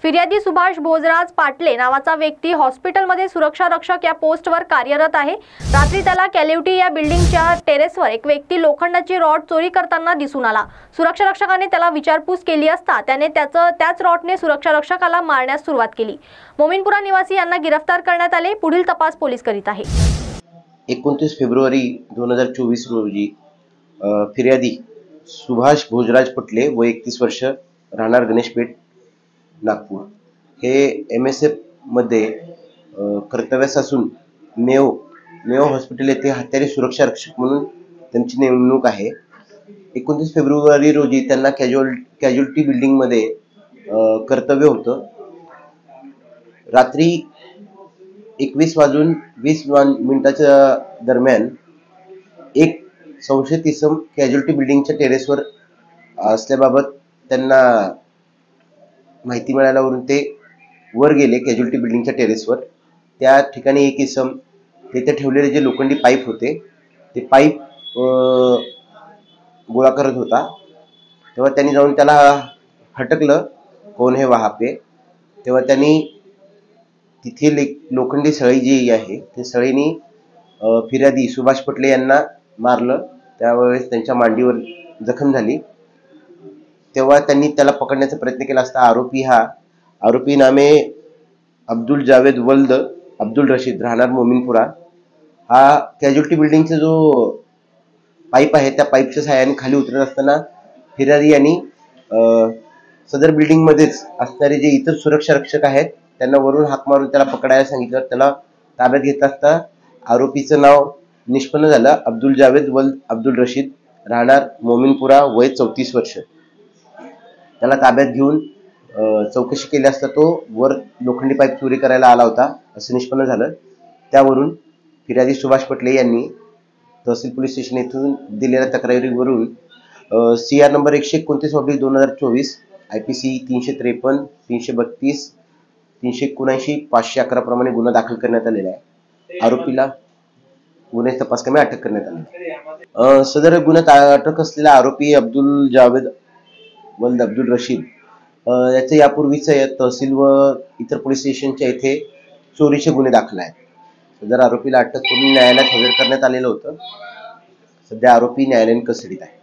फिर्यादी सुभाष भोजराज पाटले नावाचा व्यक्ती हॉस्पिटलमध्ये सुरक्षा रक्षक या पोस्टवर कार्यरत आहे। रात्री त्याला कॅलिव्हिटी या बिल्डिंगच्या टेरेसवर एक व्यक्ती लोखंडाची रॉड चोरी करताना दिसून आला। सुरक्षा रक्षकाने त्याला विचारपूस केली असता त्याने त्याच रॉडने सुरक्षा रक्षकाला मारण्यास सुरुवात केली। मोमीनपुरा निवासी यांना गिरफ्तार करण्यात आले। पुढील तपास पोलीस करीत आहे। 29 फेब्रुवारी 2024 रोजी फिर्यादी सुभाष भोजराज पाटले व 31 वर्ष राहणार गणेशपेठ नागपूर हे MSF मध्ये कर्तव्यास असून मेयो हॉस्पिटल येथे हत्यारे सुरक्षा रक्षक म्हणून त्यांची नेमणूक आहे। 29 फेब्रुवारी रोजी त्यांना कॅज्युअल्टी बिल्डिंग मध्ये कर्तव्य होतं। रात्री 21:20 दरम्यान एक संशयित इसम कॅज्युअल्टी बिल्डिंगच्या टेरेसवर असल्याबाबत त्यांना माहिती मिळाल्यावरून ते वर गेले। कॅज्युअल्टी बिल्डिंगच्या टेरेसवर त्या ठिकाणी एक इसम तिथे ठेवलेले जे लोखंडी पाईप होते ते पाईप गोळा करत होता। तेव्हा त्यांनी जाऊन त्याला हटकलं, कोण हे वहां पे। तेव्हा त्यांनी तिथे लोखंडी सळी जी आहे ते सळीनी फिर्यादी सुभाष पाटले यांना मारलं। त्यावेळेस त्यांच्या मांडीवर जखम झाली। तेव्हा त्यांनी त्याला पकडण्याचा प्रयत्न केला असता आरोपी नामे अब्दुल जावेद वल्द अब्दुल रशीद राहणार मोमीनपुरा हा कॅज्युअल्टी बिल्डिंगचा जो पाईप आहे त्या पाईपच्या सहाय्याने खाली उतरत असताना फिर्यादी यांनी सदर बिल्डिंग मध्येच असणारे जे इतर सुरक्षा रक्षक आहेत त्यांना वरून हाक मारून त्याला पकडायला सांगितलं। त्याला ताब्यात घेत असता आरोपीचं नाव निष्पन्न झालं, अब्दुल जावेद वल्द अब्दुल रशीद राहणार मोमीनपुरा वय 34 वर्ष। त्याला ताब्यात घेऊन चौकशी केली असता तो वर लोखंडी पाईप चोरी करायला आला होता असं निष्पन्न झालं। त्यावरून फिर्यादी सुभाष पाटले यांनी तहसील पोलीस स्टेशन येथून दिलेल्या तक्रारीवरून CR नंबर 129/2024 IPC 353, 332, 379, 511 प्रमाणे गुन्हा दाखल करण्यात आलेला आहे। आरोपीला गुन्ह्याचा तपास कमी अटक करण्यात आली। सदर गुन्ह्यात अटक असलेला आरोपी अब्दुल जावेद वल्द अब्दुल रशीद याचे यापूर्वीच तहसील व इतर पोलीस स्टेशनच्या येथे चोरीचे गुन्हे दाखल आहेत। सदर आरोपीला अटक करून न्यायालयात हजर करण्यात आलेलं होतं। सध्या आरोपी न्यायालयीन कस्टडीत आहे।